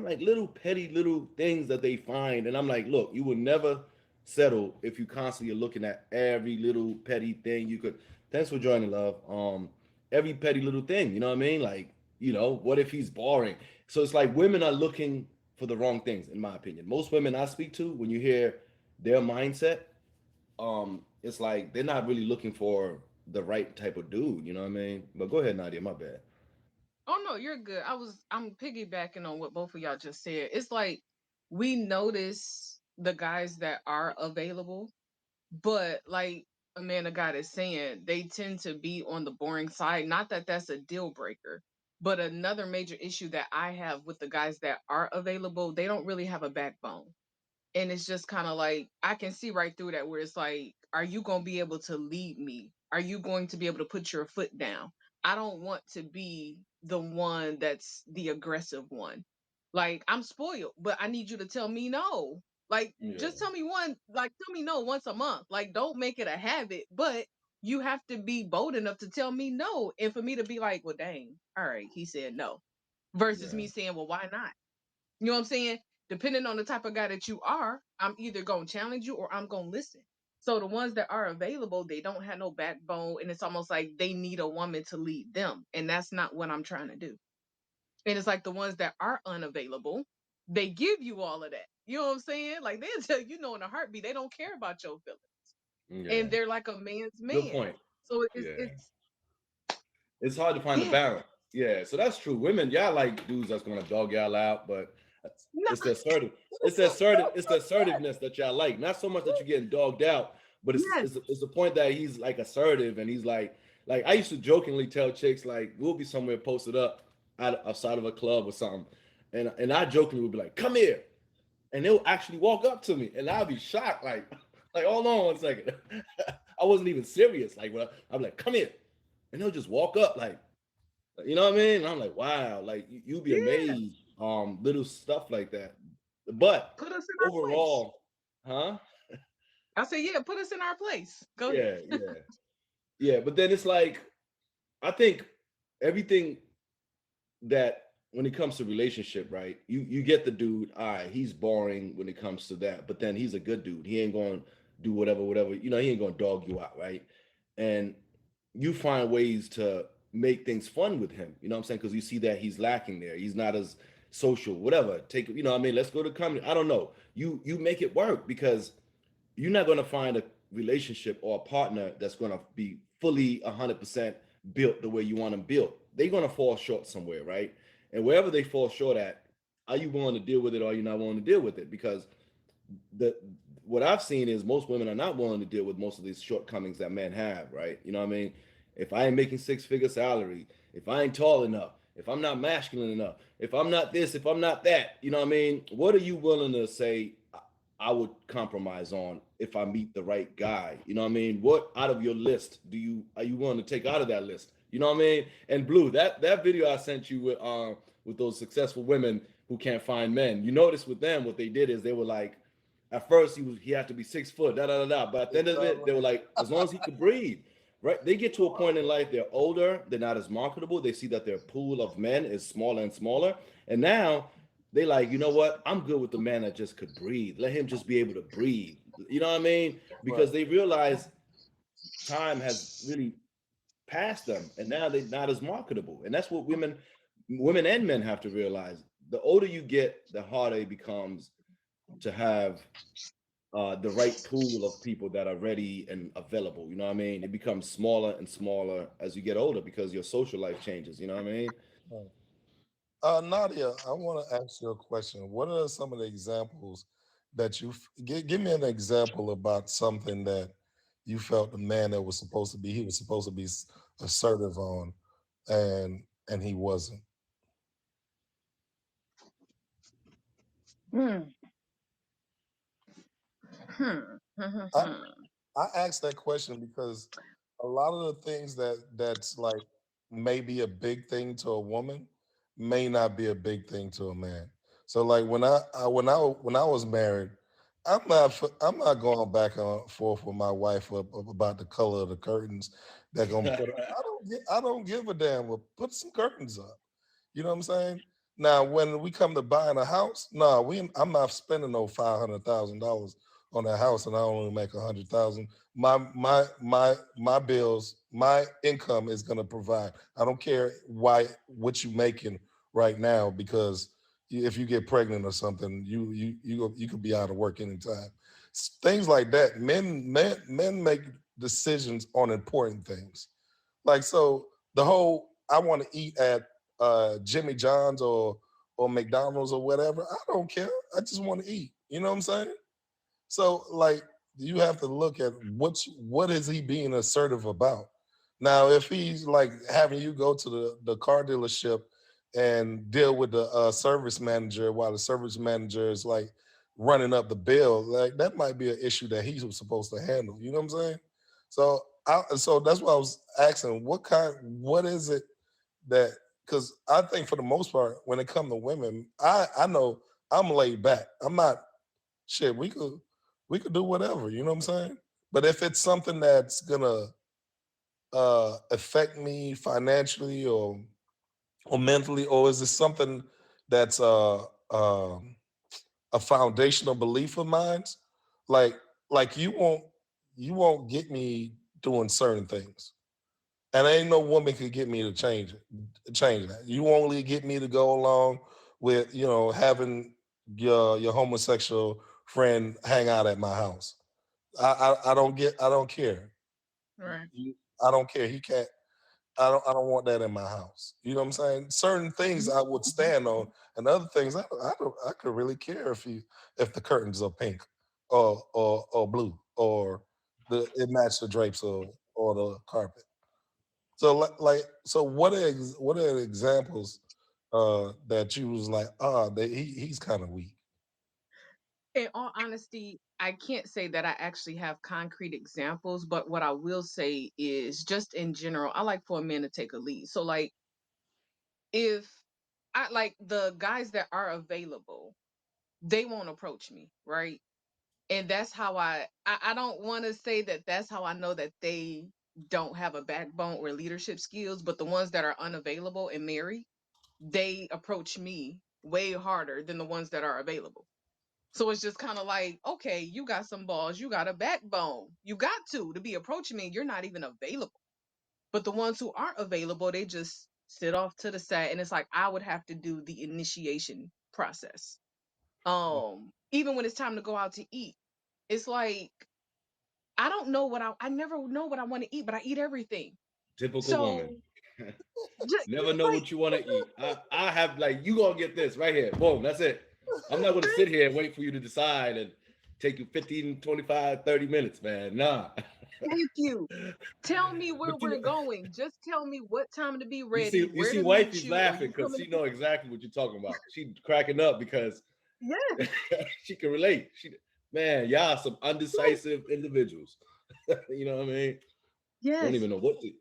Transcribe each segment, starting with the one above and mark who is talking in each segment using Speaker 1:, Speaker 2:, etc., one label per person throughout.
Speaker 1: I'm like little petty little things that they find, and I'm like, look, you will never settle if you constantly are looking at every little petty thing you could. Thanks for joining, love. Every petty little thing, you know what I mean? Like, what if he's boring? So it's like women are looking for the wrong things, in my opinion. Most women I speak to, when you hear their mindset, it's like they're not really looking for the right type of dude, you know what I mean? But go ahead, Nadia, my bad.
Speaker 2: Oh no, you're good. I'm piggybacking on what both of y'all just said. It's like we notice the guys that are available, but like Amanda got is saying, they tend to be on the boring side. Not that that's a deal breaker, but another major issue that I have with the guys that are available, they don't really have a backbone. And it's just kind of like I can see right through that, where it's like, are you going to be able to lead me? Are you going to be able to put your foot down? I don't want to be the one that's the aggressive one. Like, I'm spoiled, but I need you to tell me no. Like,
Speaker 1: Yeah,
Speaker 2: just tell me no once a month. Like, don't make it a habit, but you have to be bold enough to tell me no, and for me to be like, well, dang, all right, he said no, versus
Speaker 1: yeah,
Speaker 2: me saying, well, why not? You know what I'm saying? Depending on the type of guy that you are, I'm either going to challenge you or I'm going to listen. So the ones that are available, they don't have no backbone, and it's almost like they need a woman to lead them, and that's not what I'm trying to do. And it's like the ones that are unavailable, they give you all of that. You know what I'm saying? Like they'll tell you no in a heartbeat. They don't care about your feelings, and
Speaker 1: yeah.
Speaker 2: they're like a man's
Speaker 1: Good
Speaker 2: man.
Speaker 1: point.
Speaker 2: So it's
Speaker 1: Yeah,
Speaker 2: it's
Speaker 1: it's hard to find the
Speaker 2: yeah.
Speaker 1: balance. Yeah, so that's true. Women, y'all like dudes that's gonna dog y'all out, but
Speaker 2: No,
Speaker 1: it's the assertive, it's the assertiveness that y'all like. Not so much that you're getting dogged out, but
Speaker 2: yes,
Speaker 1: it's the point that he's like assertive and he's like I used to jokingly tell chicks like we'll be somewhere posted up outside of a club or something, and I jokingly would be like, "Come here," and they'll actually walk up to me, and I'll be shocked, like hold on 1 second, I wasn't even serious. Like, well, I'm like, "Come here," and they'll just walk up, like, you know what I mean? And I'm like, wow, like you be
Speaker 2: yeah.
Speaker 1: amazed, little stuff like that. But
Speaker 2: Put us in our place.
Speaker 1: overall, huh?
Speaker 2: I said, yeah, put us in our place. Go ahead.
Speaker 1: Yeah, yeah, yeah. But then it's like, I think everything that when it comes to relationship, right? You get the dude, all right, he's boring when it comes to that, but then he's a good dude. He ain't gonna do whatever, he ain't gonna dog you out, right? And you find ways to make things fun with him, you know what I'm saying? Because you see that he's lacking there. He's not as social, whatever. Take, what I mean, let's go to comedy. I don't know. You make it work because you're not going to find a relationship or a partner that's going to be fully 100% built the way you want them built. They're going to fall short somewhere, right? And wherever they fall short at, are you willing to deal with it or are you not willing to deal with it? Because the what I've seen is most women are not willing to deal with most of these shortcomings that men have, right? You know what I mean? If I ain't making six-figure salary, if I ain't tall enough, if I'm not masculine enough, if I'm not this, if I'm not that, you know what I mean? What are you willing to say I would compromise on if I meet the right guy? You know what I mean? What out of your list are you willing to take out of that list? You know what I mean? And Blue, that video I sent you with those successful women who can't find men. You notice with them what they did is they were like, at first he had to be 6 foot, da da da da. But at the end of it, they were like, as long as he could breathe, right? They get to a point in life, they're older, they're not as marketable. They see that their pool of men is smaller and smaller, and now they like, you know what? I'm good with the man that just could breathe. Let him just be able to breathe. You know what I mean?
Speaker 3: Right.
Speaker 1: Because they realize time has really passed them, and now they're not as marketable. And that's what women and men have to realize. The older you get, the harder it becomes to have the right pool of people that are ready and available. You know what I mean? It becomes smaller and smaller as you get older because your social life changes. You know what I mean?
Speaker 3: Right. Nadia, I want to ask you a question. What are some of the examples that give me an example about something that you felt the man that was supposed to be he was supposed to be assertive on, and he wasn't.
Speaker 2: Hmm. Hmm. Hmm.
Speaker 3: I
Speaker 2: Hmm.
Speaker 3: I asked that question because a lot of the things that's like maybe a big thing to a woman may not be a big thing to a man. So like when I was married, I'm not going back and forth with my wife about the color of the curtains they're gonna put up. I don't give a damn. Well, put some curtains up. You know what I'm saying? Now, when we come to buying a house, no, I'm not spending no $500,000 on that house, and I only make 100,000. My bills, my income is gonna provide. I don't care why what you making right now, because if you get pregnant or something, you could be out of work anytime. Things like that. Men make decisions on important things. Like, so the whole I want to eat at Jimmy John's or McDonald's or whatever. I don't care. I just want to eat. You know what I'm saying? So like you have to look at what is he being assertive about. Now, if he's like having you go to the car dealership and deal with the service manager while the service manager is like running up the bill, like that might be an issue that he's supposed to handle. You know what I'm saying? So so that's why I was asking, what is it that, because I think for the most part, when it comes to women, I know I'm laid back. I'm not shit. We could do whatever. You know what I'm saying? But if it's something that's gonna affect me financially or mentally, or is it something that's a foundational belief of mine? Like like you won't get me doing certain things. And ain't no woman could get me to change that. You only get me to go along with, having your homosexual friend hang out at my house. I don't care.
Speaker 2: Right.
Speaker 3: You- I don't care. He can't. I don't want that in my house. You know what I'm saying? Certain things I would stand on, and other things I could really care if the curtains are pink or blue, or it match the drapes or the carpet. So so what are the examples that you was like, he's kind of weak.
Speaker 2: In all honesty, I can't say that I actually have concrete examples, but what I will say is just in general, I like for a man to take a lead. So like if I like the guys that are available, they won't approach me, right? And that's how I don't want to say that that's how I know that they don't have a backbone or leadership skills, but the ones that are unavailable and married, they approach me way harder than the ones that are available. So it's just kind of like, okay, you got some balls, you got a backbone. You got to be approaching me, you're not even available. But the ones who aren't available, they just sit off to the side and it's like I would have to do the initiation process. Even when it's time to go out to eat, it's like I don't know I never know what I want to eat, but I eat everything.
Speaker 1: Typical
Speaker 2: So
Speaker 1: woman. Never
Speaker 2: it's
Speaker 1: know
Speaker 2: like
Speaker 1: what you want to eat. I have like you gonna get this right here. Boom, that's it. I'm not gonna sit here and wait for you to decide and take you 15, 25, 30 minutes, man. Nah.
Speaker 2: thank you. Tell me where
Speaker 1: But you
Speaker 2: we're
Speaker 1: know,
Speaker 2: going. Just tell me what time to be
Speaker 1: you
Speaker 2: ready,
Speaker 1: see, you
Speaker 2: where
Speaker 1: see,
Speaker 2: to meet
Speaker 1: wifey's
Speaker 2: you, or
Speaker 1: laughing
Speaker 2: you
Speaker 1: because
Speaker 2: coming
Speaker 1: she
Speaker 2: to pick.
Speaker 1: know exactly what you're talking about. She cracking up because
Speaker 2: Yes,
Speaker 1: she can relate. Man, y'all some
Speaker 2: right.
Speaker 1: undecisive individuals. You know what I mean? Don't
Speaker 2: Yes.
Speaker 1: even know what to.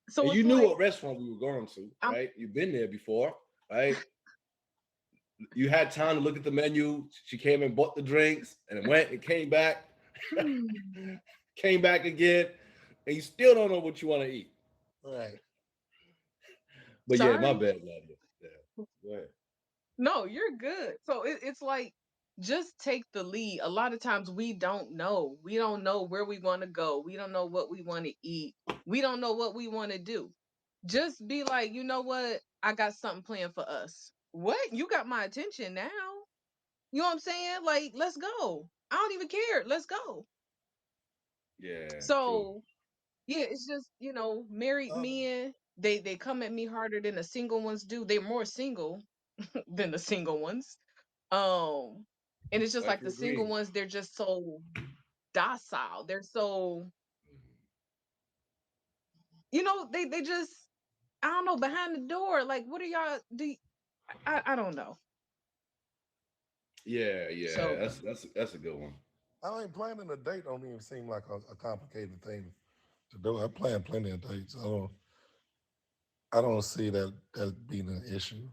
Speaker 2: So
Speaker 1: And
Speaker 2: it's
Speaker 1: you knew
Speaker 2: like
Speaker 1: what restaurant we were going to,
Speaker 2: I'm
Speaker 1: right? You've been there before, right? You had time to look at the menu. She came and bought the drinks and went and came back, came back again, and you still don't know what you want to eat.
Speaker 3: Right.
Speaker 1: But yeah, my
Speaker 2: sorry.
Speaker 1: bad, Nadia. Yeah, go ahead.
Speaker 2: No, you're good. So it's like just take the lead. A lot of times we don't know. We don't know where we want to go. We don't know what we want to eat. We don't know what we want to do. Just be like, you know what? I got something planned for us. What? You got my attention now. You know what I'm saying? Like, let's go. I don't even care. Let's go.
Speaker 1: Yeah, true.
Speaker 2: So yeah, it's just, married
Speaker 3: Um,
Speaker 2: men, they come at me harder than the single ones do. They're more single than the single ones. Um, and it's just like
Speaker 1: Wifey
Speaker 2: the single
Speaker 1: agrees.
Speaker 2: ones, they're just so docile. They're so, they just I don't know, behind the door. Like, what are y'all do? I don't know.
Speaker 1: Yeah, yeah,
Speaker 2: So
Speaker 1: that's a good one.
Speaker 3: I mean, planning a date don't even seem like a complicated thing to do. I plan plenty of dates. I don't see that being an issue.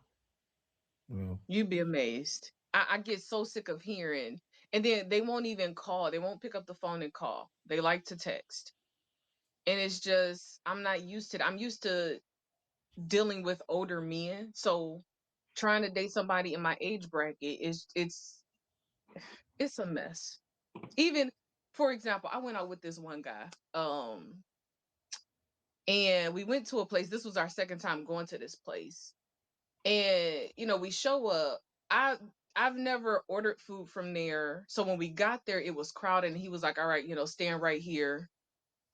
Speaker 3: You know.
Speaker 2: you'd be amazed. I get so sick of hearing, and then they won't even call. They won't pick up the phone and call. They like to text, and it's just I'm not used to. I'm used to dealing with older men, so trying to date somebody in my age bracket is it's a mess. Even for example, I went out with this one guy. And we went to a place. This was our second time going to this place. And we show up. I I've never ordered food from there. So when we got there, it was crowded and he was like, "All right, stand right here.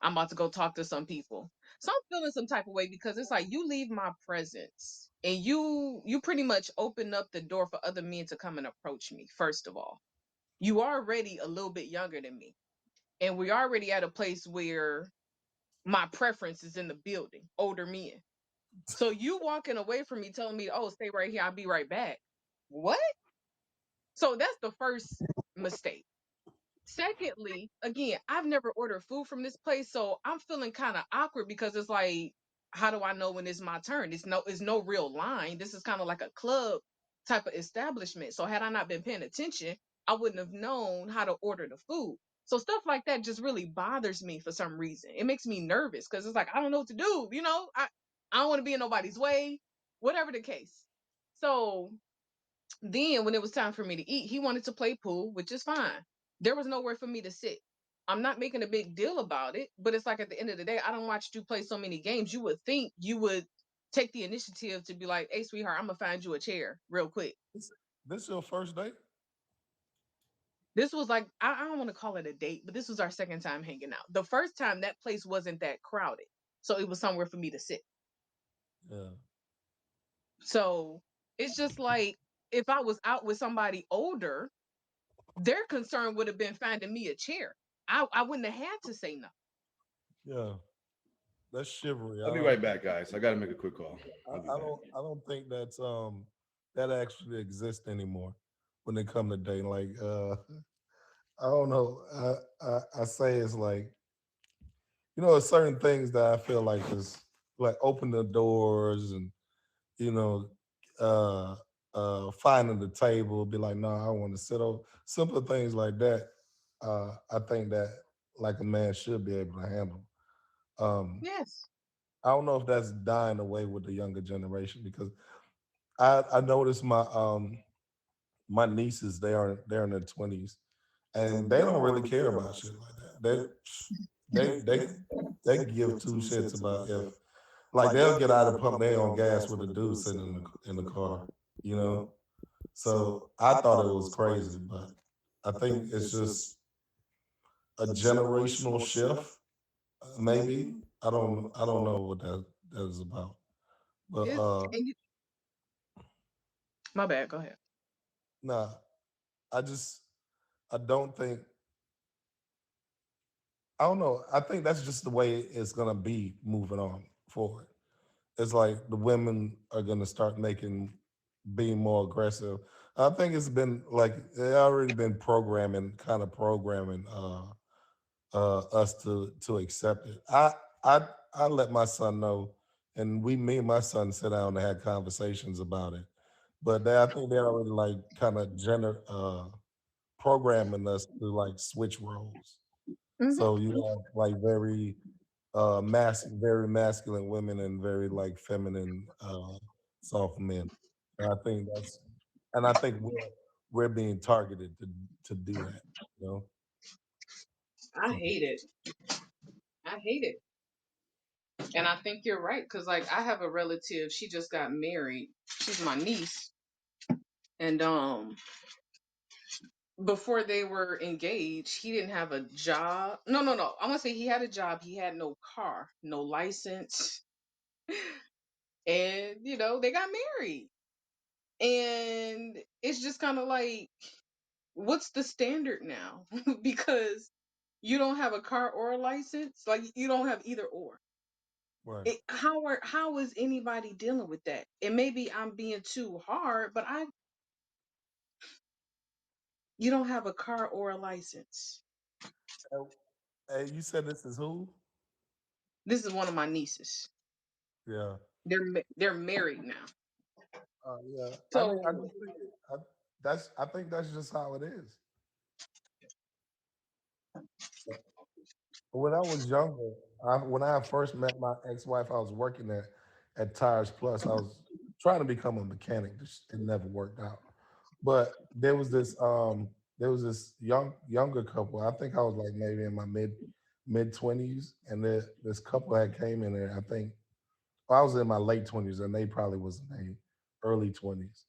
Speaker 2: I'm about to go talk to some people." So I'm feeling some type of way because it's like you leave my presence and you pretty much open up the door for other men to come and approach me. First of all, you already a little bit younger than me. And we're already at a place where my preference is in the building, older men. So you walking away from me telling me, "Oh, stay right here, I'll be right back." What? So that's the first mistake. Secondly, again, I've never ordered food from this place, so I'm feeling kind of awkward because it's like, how do I know when it's my turn? It's no real line. This is kind of like a club type of establishment. So had I not been paying attention, I wouldn't have known how to order the food. So stuff like that just really bothers me for some reason. It makes me nervous because it's like I don't know what to do. I don't want to be in nobody's way, whatever the case. So then when it was time for me to eat, he wanted to play pool, which is fine. There was nowhere for me to sit. I'm not making a big deal about it, but it's like at the end of the day, I don't watch you play so many games. You would think you would take the initiative to be like, "Hey, sweetheart, I'm gonna find you a chair real quick."
Speaker 3: This your first date?
Speaker 2: This was like I don't want to call it a date, but this was our second time hanging out. The first time that place wasn't that crowded, so it was somewhere for me to sit.
Speaker 3: Yeah.
Speaker 2: So it's just like if I was out with somebody older, their concern would have been finding me a chair. I wouldn't have had to say no.
Speaker 3: Yeah. That's chivalry.
Speaker 1: I'll be right back, guys. I got to make a quick call. I'll be back.
Speaker 3: I don't think that's that actually exists anymore when it come to dating. Like I don't know. I say it's like it's certain things that I feel like is like open the doors and you know uh finding the table, be like, no, I want to sit over simple things like that. I think that like a man should be able to handle. Um
Speaker 2: Yes.
Speaker 3: I don't know if that's dying away with the younger generation because I noticed my nieces they're in their 20s and they don't really care about shit like that. They give two shits about if like they'll get out and pump their own gas with a dude sitting in the car, you know. So I thought it was crazy, but I think it's just a generational shift. Maybe I don't know what that is about, but
Speaker 2: It's and you, my bad. Go ahead.
Speaker 3: nah, I just I don't think I don't know. I think that's just the way it's gonna be moving on forward. It's like the women are gonna start making being more aggressive. I think it's been like they already been programming us to accept it. I I let my son know, and me and my son sit down and had conversations about it. But I think they're already like kind of programming us to like switch roles.
Speaker 2: Hmm.
Speaker 3: So you have like very masculine women and very like feminine soft men. And I think we're being targeted to do that. You know.
Speaker 2: I hate it. I hate it. And I think you're right because, like, I have a relative. She just got married. She's my niece, and before they were engaged, he didn't have a job. No, no, no. I want to say he had a job. He had no car, no license, and they got married. And it's just kind of like, what's the standard now? Because you don't have a car or a license, like you don't have either or.
Speaker 3: Right.
Speaker 2: How is anybody dealing with that? And maybe I'm being too hard, but you don't have a car or a license.
Speaker 3: Uh, Hey, you said this is who?
Speaker 2: This is one of my nieces.
Speaker 3: Yeah.
Speaker 2: They're married now.
Speaker 3: Yeah. I mean, I
Speaker 2: So
Speaker 3: just think I think that's just how it is. When I was younger, when I first met my ex-wife, I was working at Tires Plus. I was trying to become a mechanic. It never worked out. But there was this younger couple. I think I was like maybe in my mid 20s, and this couple had came in there. I think I was in my late 20s, and they probably was in their early 20s.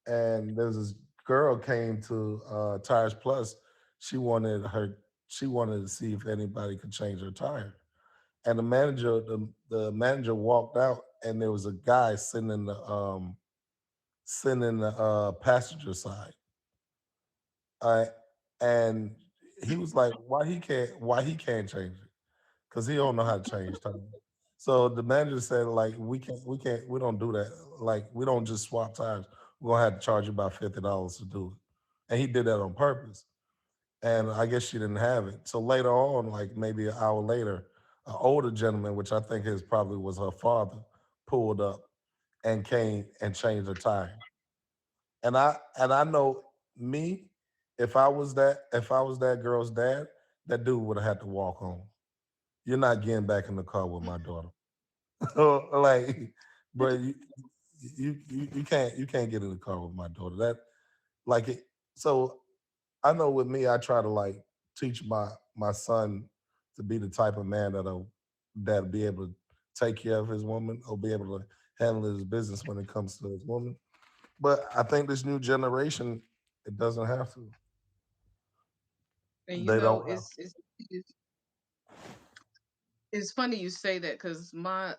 Speaker 3: And there's this girl came to Tires Plus. She wanted her. She wanted to see if anybody could change her tire. And the manager walked out, and there was a guy sitting in the passenger side. Uh, and he was like, why he can't change it? Because he don't know how to change tires. So the manager said, like, we don't do that. Like, we don't just swap tires. We're gonna have to charge you about $50 to do it. And he did that on purpose. And I guess she didn't have it. So later on, like maybe an hour later, an older gentleman, which I think his probably was her father, pulled up and came and changed the tire. And I know me, if I was that girl's dad, that dude would have had to walk home. You're not getting back in the car with my daughter. Like, bro, you can't get in the car with my daughter. That like it. So I know with me, I try to like teach my son to be the type of man that'll be able to take care of his woman or be able to handle his business when it comes to his woman. But I think this new generation, it doesn't have to.
Speaker 2: And you
Speaker 3: They
Speaker 2: know,
Speaker 3: don't have
Speaker 2: it's funny you say that because my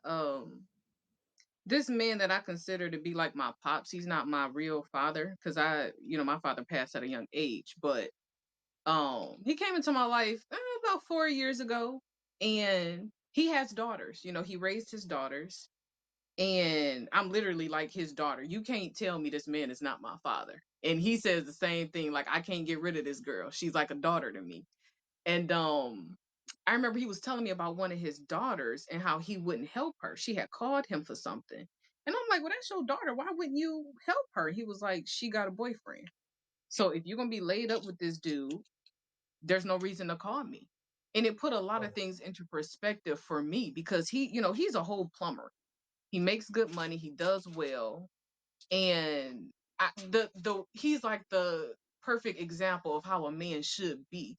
Speaker 2: this man that I consider to be like my pops, he's not my real father because my father passed at a young age, but he came into my life about 4 years ago, and he has daughters. He raised his daughters, and I'm literally like his daughter. You can't tell me this man is not my father. And he says the same thing, like I can't get rid of this girl. She's like a daughter to me. And I remember he was telling me about one of his daughters and how he wouldn't help her. She had called him for something. And I'm like, well, that's your daughter. Why wouldn't you help her? He was like, she got a boyfriend. So if you're gonna be laid up with this dude, there's no reason to call me. And it put a lot of things into perspective for me because he's a whole plumber. He makes good money, he does well, and he's like the perfect example of how a man should be.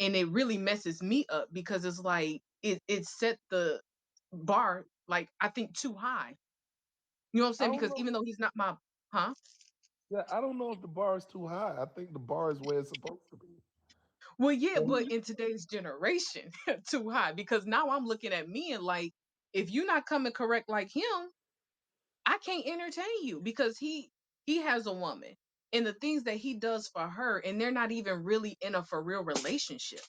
Speaker 2: And it really messes me up because it's like it set the bar, like, I think too high. You know what I'm
Speaker 3: I
Speaker 2: saying?
Speaker 3: don't
Speaker 2: Because
Speaker 3: know.
Speaker 2: even though he's not my huh?
Speaker 3: Yeah, I don't know if the bar is too high. I think the bar is where it's supposed to be.
Speaker 2: Well, yeah,
Speaker 3: So,
Speaker 2: but in today's generation, too high. Because now I'm looking at me and like, if you're not coming correct like him, I can't entertain you because he has a woman and the things that he does for her, and they're not even really in a for real relationship.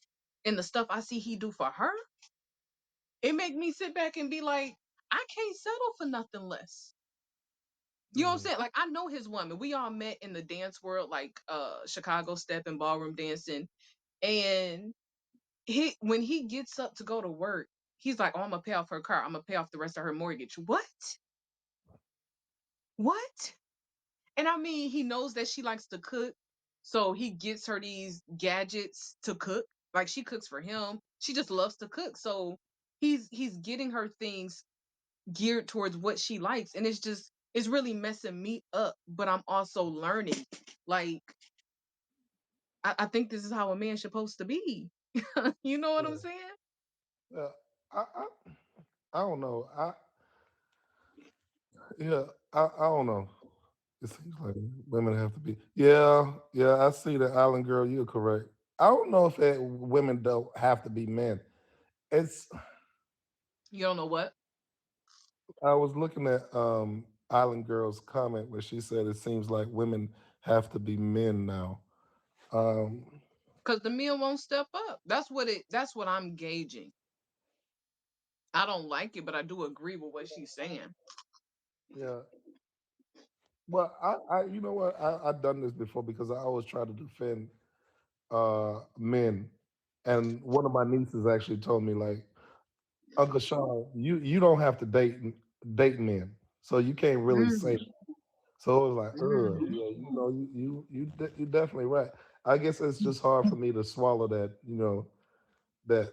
Speaker 2: And the stuff I see he do for her, it make me sit back and be like, I can't settle for nothing less. You know what I'm
Speaker 3: mhm.
Speaker 2: saying? Like, I know his woman. We all met in the dance world, like Chicago step and ballroom dancing. And when he gets up to go to work, he's like, oh, I'm gonna pay off her car. I'm gonna pay off the rest of her mortgage. What? And I mean, he knows that she likes to cook, so he gets her these gadgets to cook. Like, she cooks for him. She just loves to cook. So he's getting her things geared towards what she likes. And it's really messing me up. But I'm also learning. Like, I think this is how a man's supposed to be. You know what I'm
Speaker 3: Yeah,
Speaker 2: saying?
Speaker 3: yeah. I, I I don't know. Yeah, I don't know. It seems like women have to be. Yeah, yeah. I see the island girl. You're correct. I don't know if women don't have to be men. It's.
Speaker 2: You don't know what?
Speaker 3: I was looking at Island Girl's comment where she said it seems like women have to be men now. Um,
Speaker 2: Because the men won't step up. That's what I'm gauging. I don't like it, but I do agree with what she's saying.
Speaker 3: yeah. Well, you know what? I've done this before because I always try to defend men, and one of my nieces actually told me like, Uncle Sean, you don't have to date men, so you can't really say.
Speaker 2: Mm,
Speaker 3: So it was like,
Speaker 2: mm.
Speaker 3: yeah, you definitely right. I guess it's just hard for me to swallow that, that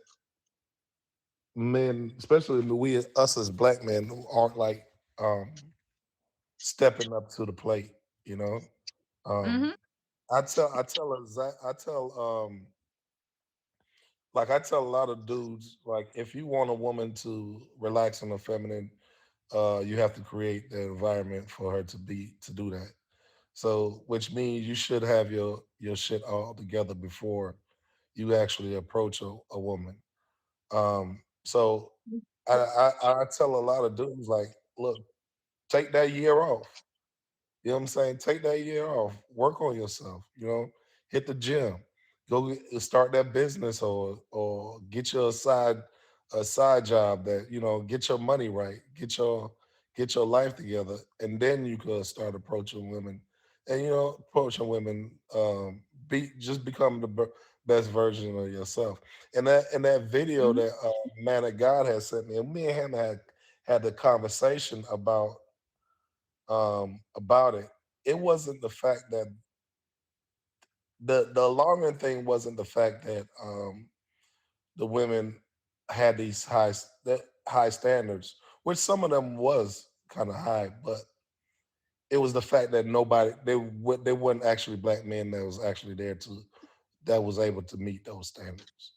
Speaker 3: men, especially we us as black men, who aren't like um stepping up to the plate. You know, um,
Speaker 2: Mm-hmm.
Speaker 3: I tell like I tell a lot of dudes, like if you want a woman to relax and feminine, you have to create the environment for her to do that. So, which means you should have your shit all together before you actually approach a woman. So I tell a lot of dudes like, look, take that year off. You know what I'm saying? Take that year off. Work on yourself. You know, hit the gym. Start that business or get you a side job that get your money right. Get your life together, and then you could start approaching women. And approaching women, be just become the best version of yourself. And that video
Speaker 2: Mm-hmm.
Speaker 3: that man of God has sent me, and me and him had the conversation about it. It wasn't the fact that the alarming thing wasn't the fact that the women had these high standards, which some of them was kind of high, but it was the fact that they weren't actually black men that was actually there to that was able to meet those standards.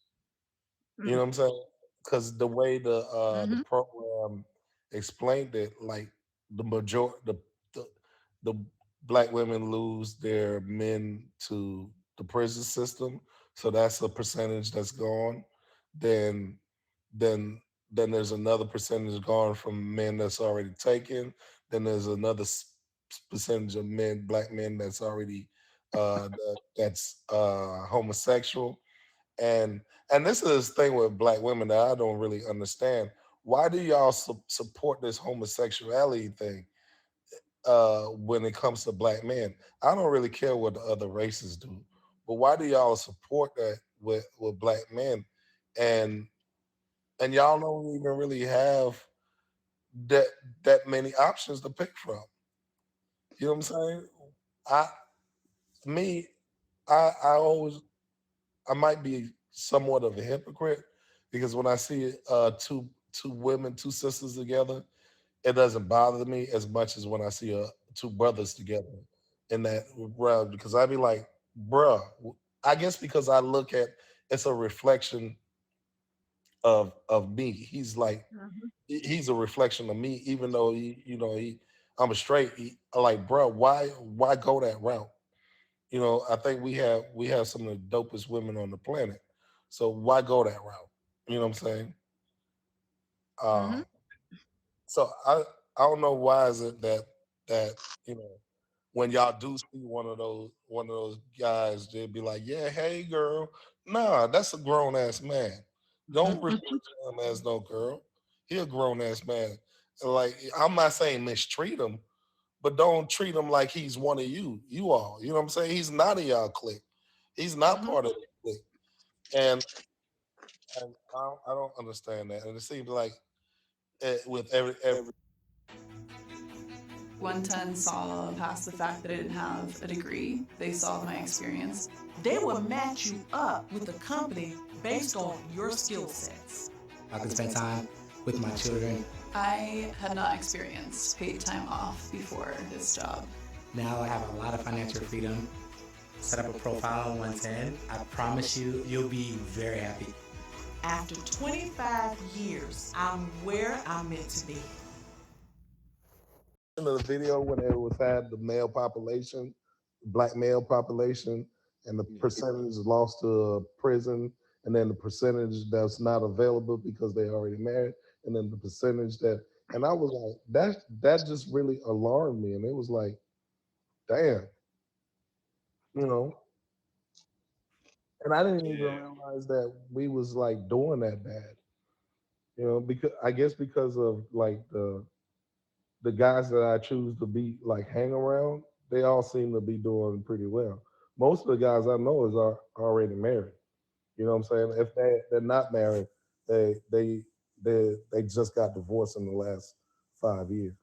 Speaker 3: You know what I'm saying? Because the way the
Speaker 2: Mm-hmm.
Speaker 3: program explained it, like the major the black women lose their men to the prison system, so that's a percentage that's gone. Then then then there's another percentage gone from men that's already taken. Then there's another percentage of black men that's already that's homosexual and this is the thing with black women that I don't really understand. Why do y'all support this homosexuality thing when it comes to black men? I don't really care what the other races do, but why do y'all support that with black men? And y'all don't even really have that many options to pick from. You know what I'm saying? I me I always I might be somewhat of a hypocrite because when I see two women, two sisters together, it doesn't bother me as much as when I see two brothers together in that realm because I'd be like, bruh, I guess because I look at it's a reflection of me. He's like
Speaker 2: Mm-hmm.
Speaker 3: he's a reflection of me, even though I'm a straight. Like, bruh, why go that route? I think we have some of the dopest women on the planet. So why go that route? You know what I'm saying?
Speaker 2: Mm-hmm.
Speaker 3: Um, so I don't know why is it that you know when y'all do see one of those guys, they'd be like, yeah, hey girl. Nah, that's a grown ass man. Don't refer to him as no girl. He a grown ass man. Like I'm not saying mistreat him, but don't treat him like he's one of you all. You know what I'm saying? He's not a y'all clique. He's not
Speaker 2: Mm-hmm.
Speaker 3: part of the clique. And I don't understand that. And it seems like with every
Speaker 4: One 10 saw past the fact that I didn't have a degree. They saw my experience.
Speaker 5: They will match you up with a company based on your skill sets.
Speaker 6: I can spend time with my children.
Speaker 4: I had not experienced paid time off before this job.
Speaker 6: Now I have a lot of financial freedom. Set up a profile on 110. I promise you, you'll be very happy.
Speaker 5: After 25 years, I'm where I'm meant to be.
Speaker 3: of the video when it was had the male population, black male population, and the percentage lost to prison, and then the percentage that's not available because they already married, and then the percentage that, and I was like, that just really alarmed me, and it was like, damn, you know, and I didn't even
Speaker 1: Yeah.
Speaker 3: realize that we was like doing that bad, because I guess because of like the guys that I choose to be like hang around, they all seem to be doing pretty well. Most of the guys I know are already married. You know what I'm saying? If they're not married, they just got divorced in the last 5 years.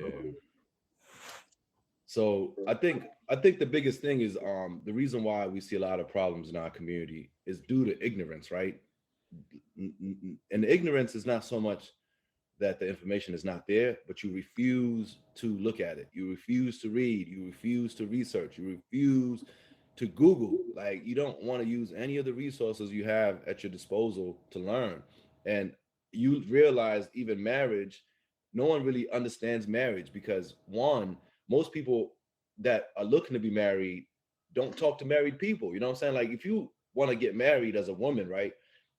Speaker 3: So
Speaker 1: Yeah. So I think the biggest thing is the reason why we see a lot of problems in our community is due to ignorance, right? And the ignorance is not so much that the information is not there, but you refuse to look at it. You refuse to read. You refuse to research. You refuse to Google. Like, you don't want to use any of the resources you have at your disposal to learn. And you realize even marriage, no one really understands marriage because one, most people that are looking to be married don't talk to married people. You know what I'm saying? Like, if you want to get married as a woman, right?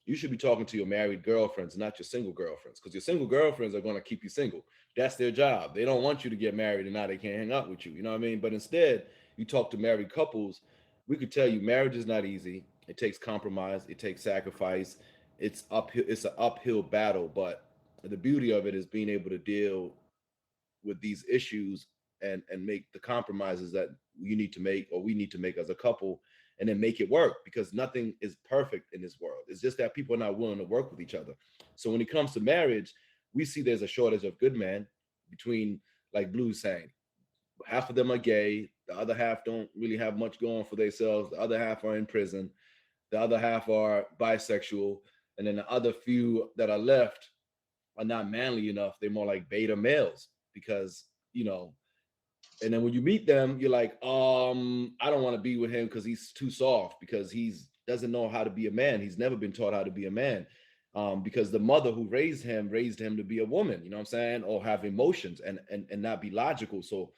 Speaker 1: You should be talking to your married girlfriends, not your single girlfriends, because your single girlfriends are going to keep you single. That's their job. They don't want you to get married and now they can't hang out with you. You know what I mean? But instead, you talk to married couples. We could tell you marriage is not easy. It takes compromise. It takes sacrifice. It's uphill. It's an uphill battle. But the beauty of it is being able to deal with these issues and make the compromises that you need to make or we need to make as a couple, and then make it work, because nothing is perfect in this world. It's just that people are not willing to work with each other. So when it comes to marriage, we see there's a shortage of good men between, like Blue's saying, half of them are gay, the other half don't really have much going for themselves, the other half are in prison, the other half are bisexual, and then the other few that are left are not manly enough. They're more like beta males because, you know, and then when you meet them, you're like, I don't want to be with him because he's too soft, because he's doesn't know how to be a man. He's never been taught how to be a man. Because the mother who raised him to be a woman, you know what I'm saying, or have emotions and not be logical. So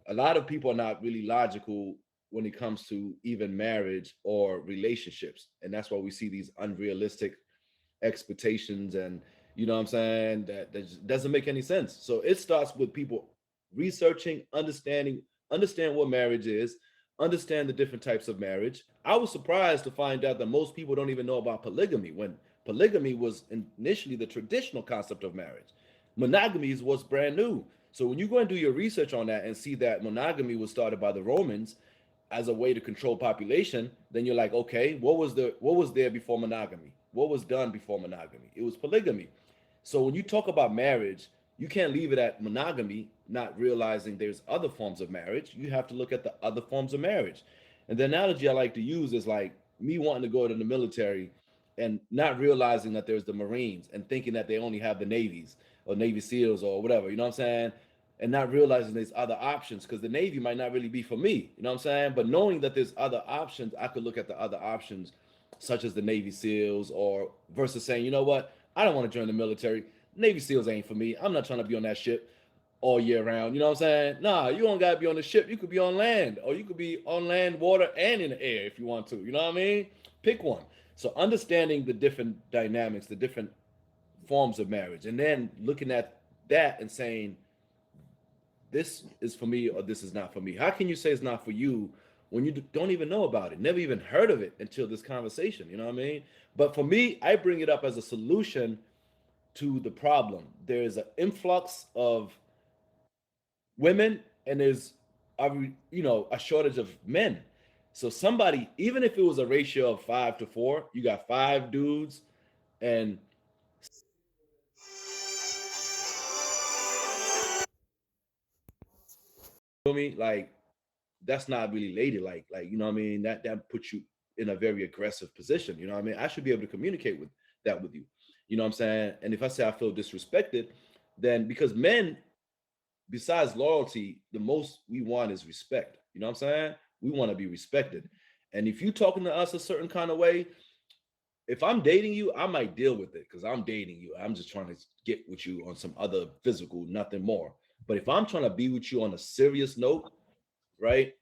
Speaker 1: a lot of people are not really logical when it comes to even marriage or relationships. And that's why we see these unrealistic expectations, and you know what I'm saying, that just doesn't make any sense. So it starts with people researching, understand what marriage is, understand the different types of marriage. I was surprised to find out that most people don't even know about polygamy, when polygamy was initially the traditional concept of marriage. Monogamy is what's brand new. So when you go and do your research on that and see that monogamy was started by the Romans as a way to control population, then you're like, okay, what was there before monogamy? What was done before monogamy? It was polygamy. So when you talk about marriage, you can't leave it at monogamy, not realizing there's other forms of marriage. You have to look at the other forms of marriage. And the analogy I like to use is like me wanting to go to the military and not realizing that there's the Marines and thinking that they only have the Navies or Navy SEALs or whatever, you know what I'm saying? And not realizing there's other options, because the Navy might not really be for me, you know what I'm saying? But knowing that there's other options, I could look at the other options, such as the Navy SEALs, or versus saying, you know what, I don't want to join the military. Navy SEALs ain't for me. I'm not trying to be on that ship all year round. You know what I'm saying? Nah, you don't gotta be on the ship. You could be on land, or you could be on land, water, and in the air if you want to. You know what I mean? Pick one. So understanding the different dynamics, the different forms of marriage, and then looking at that and saying, this is for me or this is not for me. How can you say it's not for you when you don't even know about it, never even heard of it until this conversation? You know what I mean? But for me, I bring it up as a solution to the problem. There is an influx of women, and there's a shortage of men. So somebody, even if it was a ratio of 5 to 4, you got 5 dudes and feel me, like that's not really ladylike. Like, you know what I mean? That puts you in a very aggressive position. You know what I mean? I should be able to communicate with that with you. You know what I'm saying? And if I say I feel disrespected, then because men, besides loyalty, the most we want is respect. You know what I'm saying? We want to be respected. And if you talking to us a certain kind of way, if I'm dating you, I might deal with it because I'm dating you. I'm just trying to get with you on some other physical, nothing more. But if I'm trying to be with you on a serious note, right,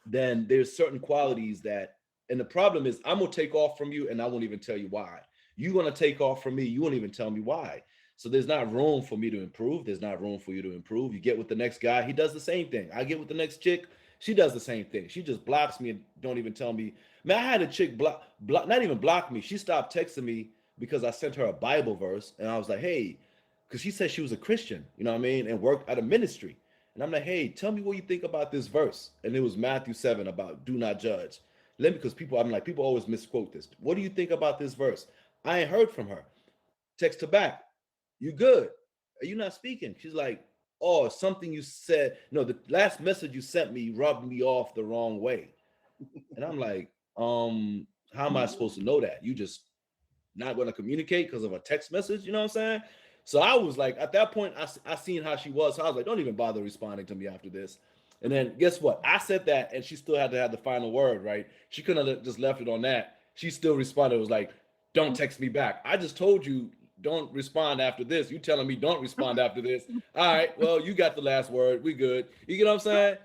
Speaker 1: then there's certain qualities that, and the problem is I'm gonna take off from you and I won't even tell you why. You're gonna take off from me, you won't even tell me why. So there's not room for me to improve. There's not room for you to improve. You get with the next guy, he does the same thing. I get with the next chick, she does the same thing. She just blocks me and don't even tell me. Man, I had a chick block, not even block me. She stopped texting me because I sent her a Bible verse, and I was like, hey, because she said she was a Christian, you know what I mean, and worked at a ministry. And I'm like, hey, tell me what you think about this verse. And it was Matthew 7 about do not judge. Let me, because people always misquote this. What do you think about this verse? I ain't heard from her. Text her back. You good? Are you not speaking? She's like, oh, something you said. No, the last message you sent me rubbed me off the wrong way. And I'm like, how am I supposed to know that? You just not going to communicate because of a text message? You know what I'm saying? So I was like, at that point, I seen how she was. So I was like, don't even bother responding to me after this. And then guess what? I said that, and she still had to have the final word, right? She couldn't have just left it on that. She still responded. It was like, don't text me back. I just told you don't respond after this. You telling me don't respond after this. All right, well, you got the last word. We good. You get what I'm saying?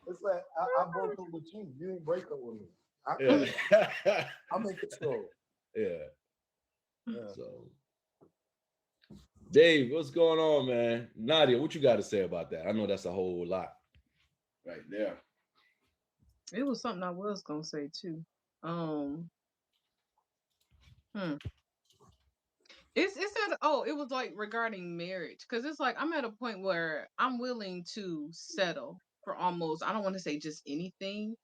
Speaker 3: It's like I broke up with you. You didn't break up with me.
Speaker 1: Yeah.
Speaker 3: I'm in control.
Speaker 1: Yeah.
Speaker 3: Yeah.
Speaker 1: So, Dave, what's going on, man? Nadia, what you got to say about that? I know that's a whole lot right there.
Speaker 2: It was something I was gonna say too. Hmm. It's at it was like regarding marriage because it's like I'm at a point where I'm willing to settle for almost I don't want to say just anything,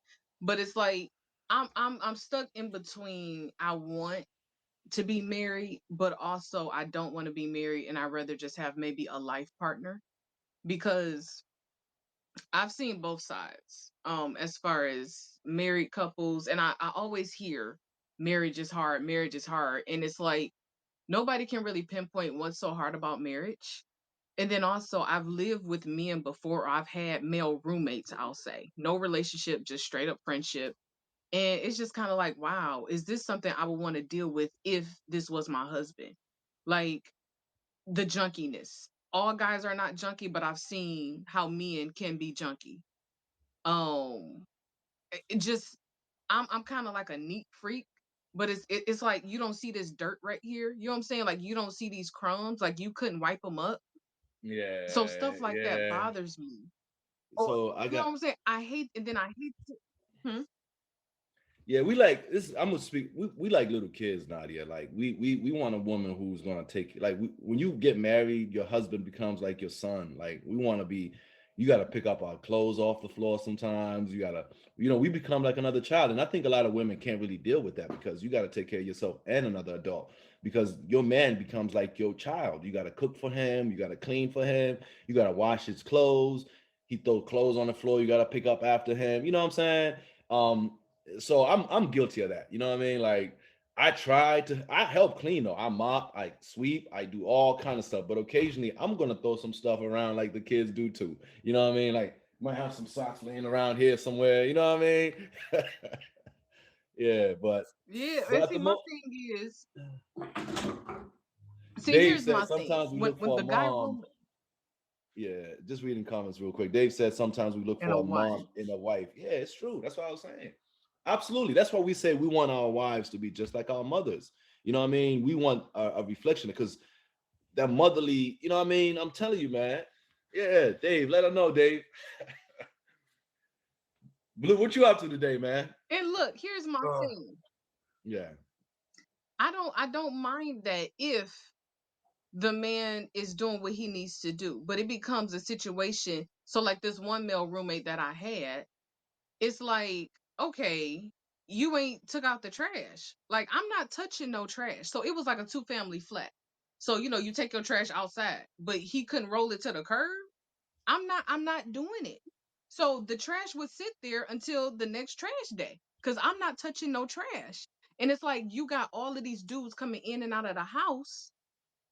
Speaker 2: but it's like I'm stuck in between. I want to be married, but also I don't want to be married, and I'd rather just have maybe a life partner because I've seen both sides. As far as married couples, and I always hear marriage is hard, and it's like nobody can really pinpoint what's so hard about marriage. And then also, I've lived with men before. Or I've had male roommates. I'll say no relationship, just straight up friendship. And it's just kind of like, wow, is this something I would want to deal with if this was my husband? Like the junkiness. All guys are not junky, but I've seen how men can be junky. Um, it just I'm kind of like a neat freak, but it's like you don't see this dirt right here. You know what I'm saying? Like you don't see these crumbs. Like you couldn't wipe them up. So
Speaker 1: Yeah,
Speaker 2: stuff like that
Speaker 1: yeah.
Speaker 2: bothers me. Or
Speaker 1: So I
Speaker 2: you know what
Speaker 1: got
Speaker 2: I'm saying? I hate, and then I hate. Hmm?
Speaker 1: yeah, we like this. I'm gonna speak. We like little kids, Nadia. Like we want a woman who's gonna take like when you get married, your husband becomes like your son. Like we want to be. You got to pick up our clothes off the floor sometimes. You gotta, we become like another child, and I think a lot of women can't really deal with that because you got to take care of yourself and another adult because your man becomes like your child. You got to cook for him. You got to clean for him. You got to wash his clothes. He throw clothes on the floor. You got to pick up after him. You know what I'm saying? So I'm guilty of that. You know what I mean? Like I help clean though. I mop, I sweep, I do all kind of stuff. But occasionally I'm gonna throw some stuff around like the kids do too. You know what I mean? Like might have some socks laying around here somewhere. You know what I mean? Yeah,
Speaker 2: Yeah,
Speaker 1: but
Speaker 2: and
Speaker 1: at
Speaker 2: see,
Speaker 1: the
Speaker 2: my
Speaker 1: mo
Speaker 2: thing is, see,
Speaker 1: Dave
Speaker 2: here's
Speaker 1: said
Speaker 2: my thing.
Speaker 1: sometimes we
Speaker 2: When
Speaker 1: look
Speaker 2: when
Speaker 1: for a
Speaker 2: the guy
Speaker 1: mom.
Speaker 2: room
Speaker 1: Yeah, just reading comments real quick. Dave said sometimes we look
Speaker 2: and a
Speaker 1: for a
Speaker 2: wife,
Speaker 1: mom in a wife. Yeah, it's true. That's what I was saying. Absolutely. That's why we say we want our wives to be just like our mothers. You know what I mean? We want a reflection because that motherly, you know what I mean? I'm telling you, man. Yeah, Dave, let her know, Dave. Blue, what you up to today, man?
Speaker 2: and look, here's my
Speaker 3: Uh,
Speaker 2: thing.
Speaker 1: Yeah.
Speaker 2: I don't mind that if the man is doing what he needs to do, but it becomes a situation. So like this one male roommate that I had, it's like, okay, you ain't took out the trash. Like I'm not touching no trash. So it was like a two family flat. So you take your trash outside, but he couldn't roll it to the curb. I'm not doing it. So the trash would sit there until the next trash day cuz I'm not touching no trash. And it's like you got all of these dudes coming in and out of the house.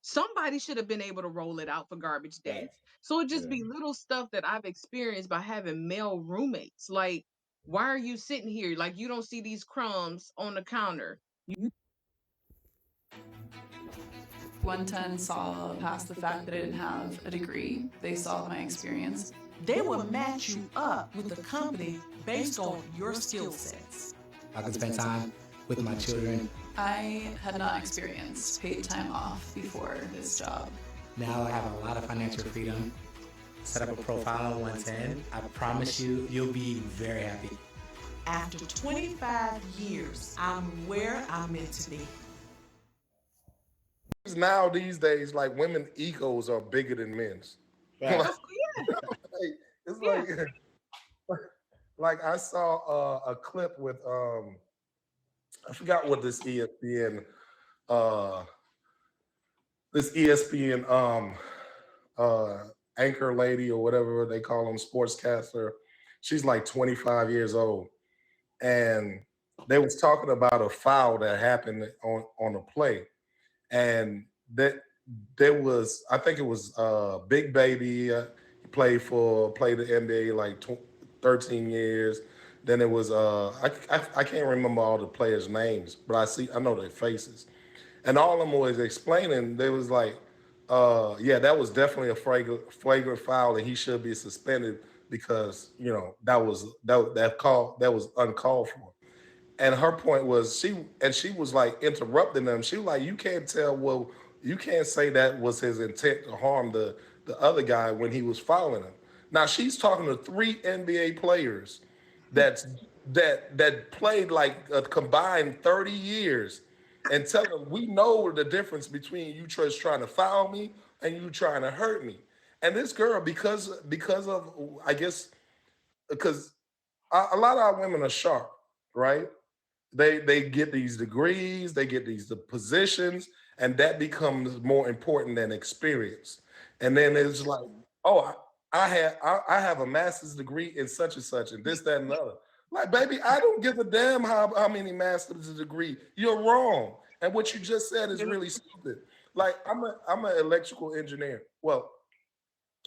Speaker 2: Somebody should have been able to roll it out for garbage day.
Speaker 1: Facts.
Speaker 2: So it just
Speaker 1: Yeah.
Speaker 2: be little stuff that I've experienced by having male roommates. Like, why are you sitting here? Like, you don't see these crumbs on the counter.
Speaker 4: 110 saw past the fact that I didn't have a degree. They saw my experience.
Speaker 5: They will match you up with the company based on your skill sets.
Speaker 6: I can spend time with my children.
Speaker 4: I had not experienced paid time off before this job.
Speaker 6: Now I have a lot of financial freedom. Set up a profile on 110. I promise you, you'll be very happy.
Speaker 5: After 25 years, I'm where I'm meant to be.
Speaker 3: now these days, like women egos are bigger than men's.
Speaker 1: Facts.
Speaker 2: Yeah,
Speaker 3: It's
Speaker 2: yeah.
Speaker 3: like I saw a clip with I forgot what uh this ESPN anchor lady or whatever they call them, sportscaster. She's like 25 years old, and they was talking about a foul that happened on a play, and that I think it was Big Baby. He played the NBA like 13 years. Then it was I can't remember all the players' names, but I know their faces. And all of them was explaining, they was like, yeah, that was definitely a flagrant foul, and he should be suspended because that was uncalled for. And her point was she was like interrupting them. She was like, you can't tell, well, you can't say that was his intent to harm the other guy when he was fouling him. Now she's talking to 3 NBA players that's that played like a combined 30 years and tell them, we know the difference between you just trying to foul me and you trying to hurt me. And this girl, because of, I guess, because a lot of our women are sharp, right? They get these degrees, they get these positions, and that becomes more important than experience. And then it's like, oh, I have a master's degree in such and such, and this, that, and the other. Like, baby, I don't give a damn how many master's degree. You're wrong. And what you just said is really stupid. Like, I'm an electrical engineer. Well,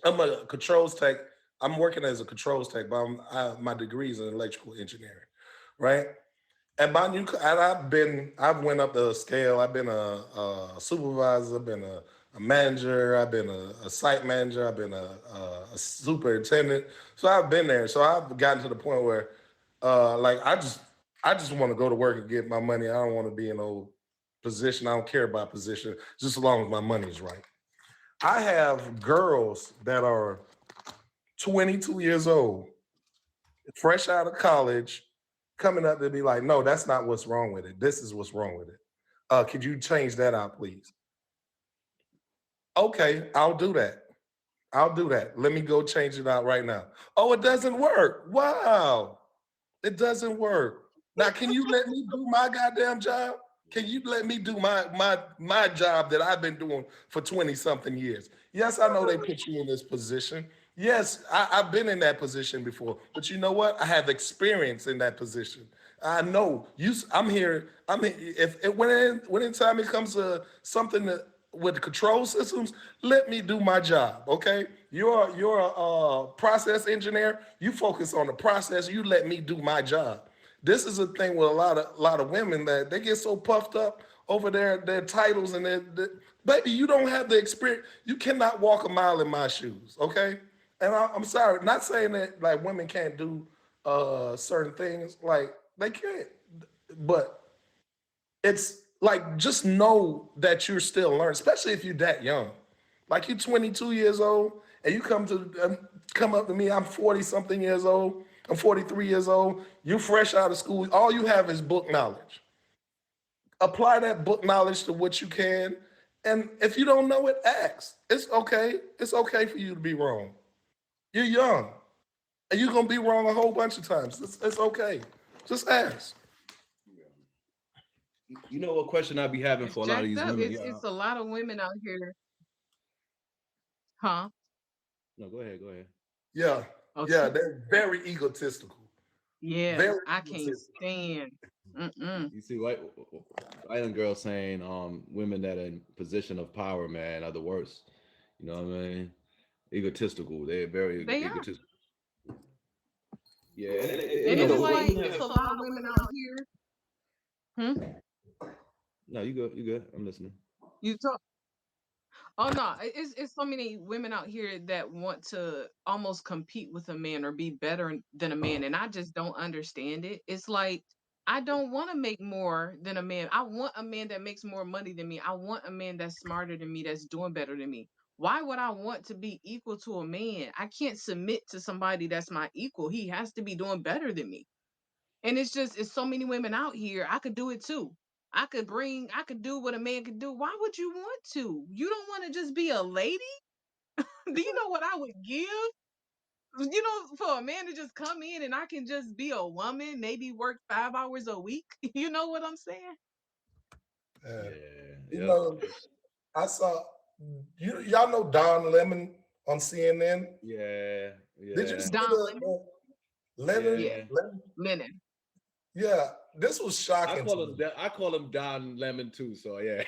Speaker 3: I'm a controls tech. I'm working as a controls tech, but my degree is in electrical engineering, right? And I've went up the scale. I've been a supervisor. I've been a manager. I've been a site manager. I've been a superintendent. So I've been there. So I've gotten to the point where, like, I just want to go to work and get my money. I don't want to be in no position. I don't care about position, just as long as my money's right. I have girls that are 22 years old, fresh out of college, coming up to be like, no, that's not what's wrong with it. This is what's wrong with it. Could you change that out, please? Okay, I'll do that. Let me go change it out right now. Oh, it doesn't work. Wow. It doesn't work. Now, can you let me do my goddamn job? Can you let me do my job that I've been doing for 20 something years? Yes, I know they put you in this position. Yes, I've been in that position before, but you know what? I have experience in that position. I know you. I'm here. If when time it comes to something with control systems, let me do my job. Okay, you're a process engineer. You focus on the process. You let me do my job. This is a thing with a lot of women that they get so puffed up over their titles and baby, you don't have the experience. You cannot walk a mile in my shoes. Okay. And I'm sorry, not saying that like women can't do certain things, like they can't, but it's like just know that you're still learning, especially if you're that young. Like you're 22 years old and you come up to me, I'm 40 something years old, I'm 43 years old, you fresh out of school, all you have is book knowledge. Apply that book knowledge to what you can. And if you don't know it, ask. It's okay. It's okay for you to be wrong. You're young, and you're gonna be wrong a whole bunch of times. It's okay. Just ask.
Speaker 1: You know what question I be having
Speaker 2: It's
Speaker 1: for a lot of
Speaker 2: jacked
Speaker 1: these
Speaker 2: up.
Speaker 1: women?
Speaker 2: It's a lot of women out here, huh?
Speaker 1: No, go ahead. Go ahead.
Speaker 3: Yeah,
Speaker 2: Oh,
Speaker 3: yeah, they're very egotistical.
Speaker 2: yeah,
Speaker 3: Very
Speaker 2: I can't
Speaker 3: egotistical.
Speaker 2: stand.
Speaker 1: You see, white and girls saying women that are in position of power, man, are the worst. You know what I mean? Egotistical. They're very
Speaker 2: They are,
Speaker 1: egotistical. Yeah, and
Speaker 2: and
Speaker 1: you
Speaker 2: it's
Speaker 1: know,
Speaker 2: like
Speaker 1: women
Speaker 2: it's
Speaker 1: have.
Speaker 2: a lot of women out here. Hmm?
Speaker 1: No, you good. You good. I'm listening.
Speaker 2: You talk. Oh no, it's so many women out here that want to almost compete with a man or be better than a man, and I just don't understand it. It's like I don't want to make more than a man. I want a man that makes more money than me. I want a man that's smarter than me, that's doing better than me. Why would I want to be equal to a man? I can't submit to somebody that's my equal. He has to be doing better than me. And it's so many women out here. I could do it too. I could do what a man could do. Why would you want to? You don't want to just be a lady? Do you know what I would give? You know, for a man to just come in and I can just be a woman, maybe work 5 hours a week. You know what I'm saying?
Speaker 3: Yeah.
Speaker 1: Yeah.
Speaker 3: You
Speaker 1: Yep.
Speaker 3: know, I saw y'all know Don Lemon on CNN.
Speaker 1: Yeah.
Speaker 3: Did you
Speaker 1: Yeah.
Speaker 3: see
Speaker 2: Don
Speaker 3: the Lennon?
Speaker 2: Yeah,
Speaker 1: Yeah.
Speaker 2: Lennon.
Speaker 3: Yeah, this was
Speaker 1: I
Speaker 3: shocking to
Speaker 1: call him.
Speaker 3: me.
Speaker 1: I call him Don Lemon too. So yeah.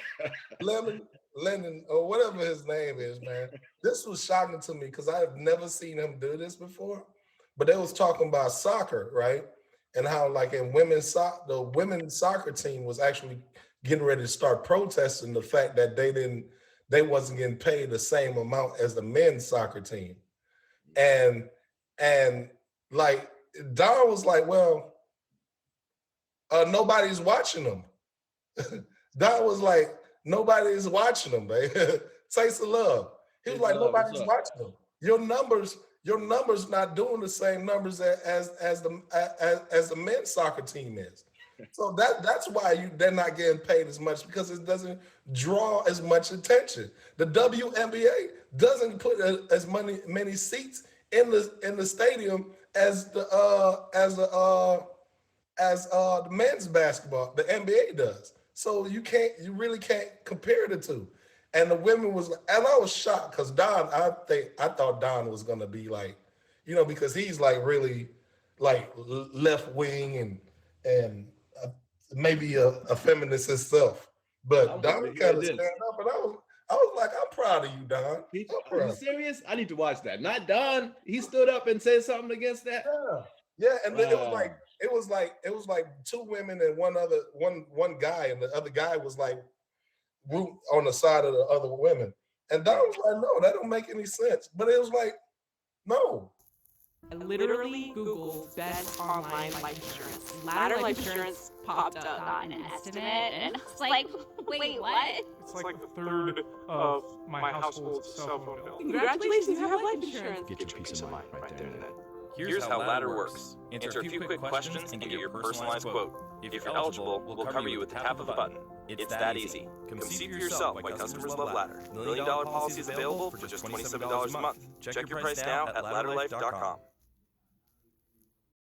Speaker 3: Lemon, Lennon, or whatever his name is, man. This was shocking to me because I have never seen him do this before. But they was talking about soccer, right? And how like in women's soccer, the women's soccer team was actually getting ready to start protesting the fact that they wasn't getting paid the same amount as the men's soccer team. And like Don was like, well, nobody's watching them. Don was like, nobody's watching them, baby. Taste of love. He was like, nobody's watching them. Your numbers not doing the same numbers as the men's soccer team is. So that's why they're not getting paid as much, because it doesn't draw as much attention. The WNBA doesn't put as many seats in the stadium as the men's basketball, the NBA does. So you really can't compare the two. And the women was, and I was shocked because Don, I thought Don was gonna be like, because he's like really like left wing and maybe a feminist himself. But Don kind of stand up, and I was like, I'm proud of you, Don.
Speaker 1: Are you serious? I need to watch that. Not Don. He stood up and said something against that.
Speaker 3: Yeah, and then it was like two women and one guy, and the other guy was like root on the side of the other women. And Don was like, no, that don't make any sense. But it was like, no.
Speaker 7: I literally Googled best online life insurance. Ladder Life Insurance popped up.
Speaker 8: Got an estimate, and I was like, wait, what?
Speaker 9: It's like a third of my household's cell phone bill.
Speaker 7: Congratulations, you have life insurance.
Speaker 10: Get your peace of mind right there and then. Here's how Ladder works. Enter a few quick questions and get your personalized quote. If you're eligible, we'll cover you with the tap of a button. It's that easy. Come see for yourself why customers love Ladder. $1 million policies available for just $27 a month. Check your price now at ladderlife.com.